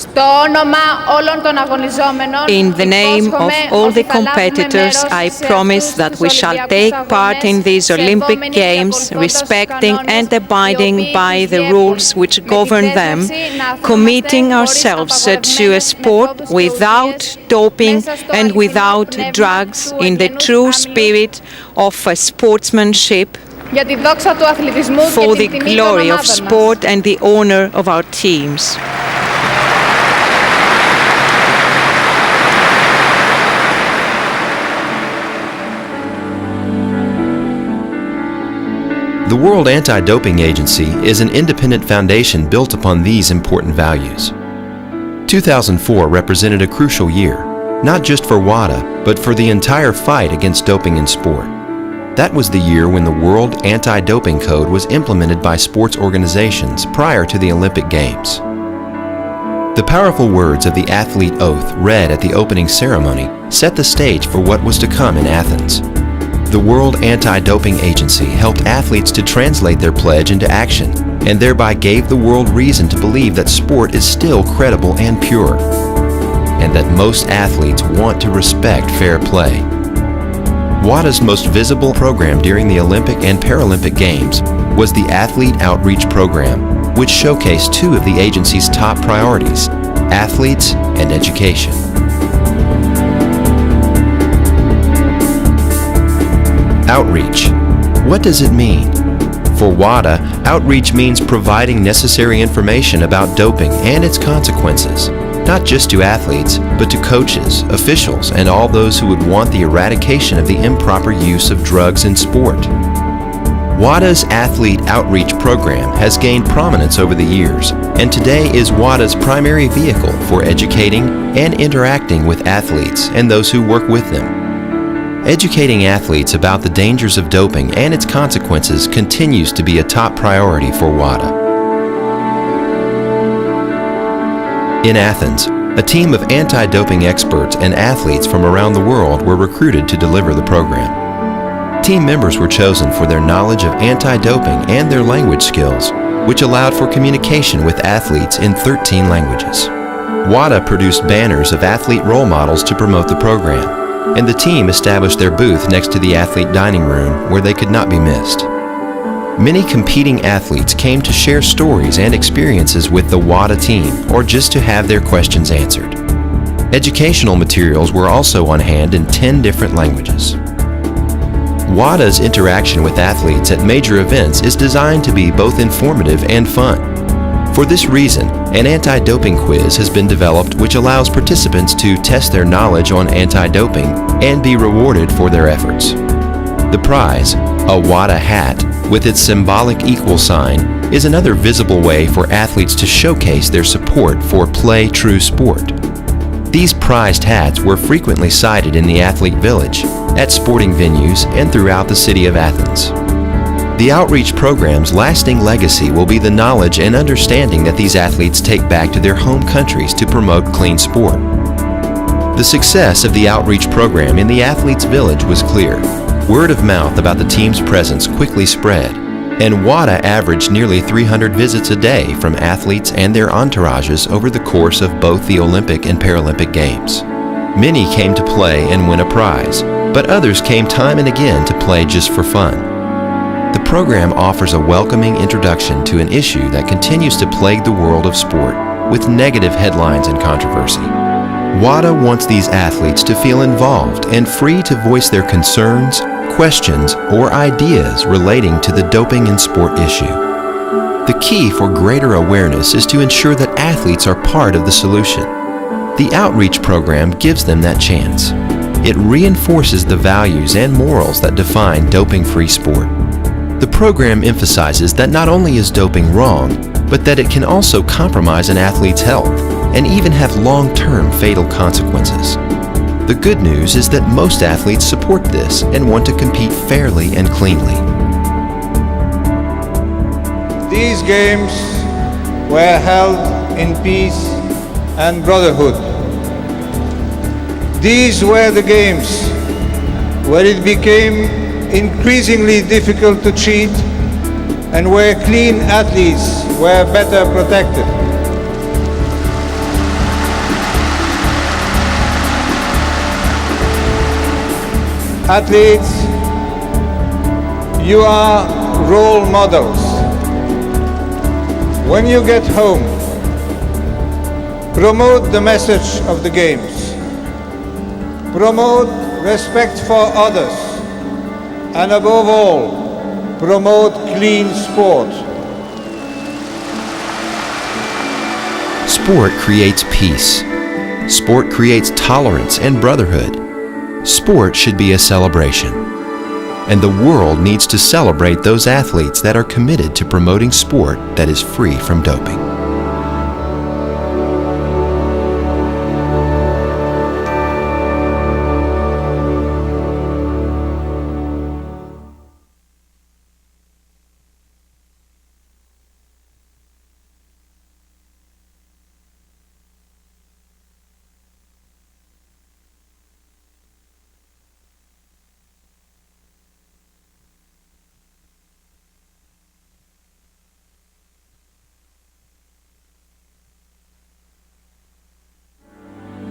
In the name of all the competitors, I promise that we shall take part in these Olympic Games, respecting and abiding by the rules which govern them, committing ourselves to a sport without doping and without drugs, in the true spirit of sportsmanship, for the glory of sport and the honor of our teams. The World Anti-Doping Agency is an independent foundation built upon these important values. 2004 represented a crucial year, not just for WADA, but for the entire fight against doping in sport. That was the year when the World Anti-Doping Code was implemented by sports organizations prior to the Olympic Games. The powerful words of the athlete oath read at the opening ceremony set the stage for what was to come in Athens. The World Anti-Doping Agency helped athletes to translate their pledge into action, and thereby gave the world reason to believe that sport is still credible and pure, and that most athletes want to respect fair play. WADA's most visible program during the Olympic and Paralympic Games was the Athlete Outreach Program, which showcased two of the agency's top priorities, athletes and education. Outreach. What does it mean? For WADA, outreach means providing necessary information about doping and its consequences, not just to athletes, but to coaches, officials, and all those who would want the eradication of the improper use of drugs in sport. WADA's Athlete Outreach Program has gained prominence over the years, and today is WADA's primary vehicle for educating and interacting with athletes and those who work with them. Educating athletes about the dangers of doping and its consequences continues to be a top priority for WADA. In Athens, a team of anti-doping experts and athletes from around the world were recruited to deliver the program. Team members were chosen for their knowledge of anti-doping and their language skills, which allowed for communication with athletes in 13 languages. WADA produced banners of athlete role models to promote the program, and the team established their booth next to the athlete dining room where they could not be missed. Many competing athletes came to share stories and experiences with the WADA team or just to have their questions answered. Educational materials were also on hand in 10 different languages. WADA's interaction with athletes at major events is designed to be both informative and fun. For this reason, an anti-doping quiz has been developed which allows participants to test their knowledge on anti-doping and be rewarded for their efforts. The prize, a WADA hat with its symbolic equal sign, is another visible way for athletes to showcase their support for Play True Sport. These prized hats were frequently sighted in the athlete village, at sporting venues, and throughout the city of Athens. The outreach program's lasting legacy will be the knowledge and understanding that these athletes take back to their home countries to promote clean sport. The success of the outreach program in the athletes' village was clear. Word of mouth about the team's presence quickly spread, and WADA averaged nearly 300 visits a day from athletes and their entourages over the course of both the Olympic and Paralympic Games. Many came to play and win a prize, but others came time and again to play just for fun. The program offers a welcoming introduction to an issue that continues to plague the world of sport with negative headlines and controversy. WADA wants these athletes to feel involved and free to voice their concerns, questions, or ideas relating to the doping in sport issue. The key for greater awareness is to ensure that athletes are part of the solution. The outreach program gives them that chance. It reinforces the values and morals that define doping-free sport. The program emphasizes that not only is doping wrong, but that it can also compromise an athlete's health and even have long-term fatal consequences. The good news is that most athletes support this and want to compete fairly and cleanly. These games were held in peace and brotherhood. These were the games where it became increasingly difficult to cheat and where clean athletes were better protected. Athletes, you are role models. When you get home, promote the message of the Games. Promote respect for others. And above all, promote clean sport. Sport creates peace. Sport creates tolerance and brotherhood. Sport should be a celebration. And the world needs to celebrate those athletes that are committed to promoting sport that is free from doping.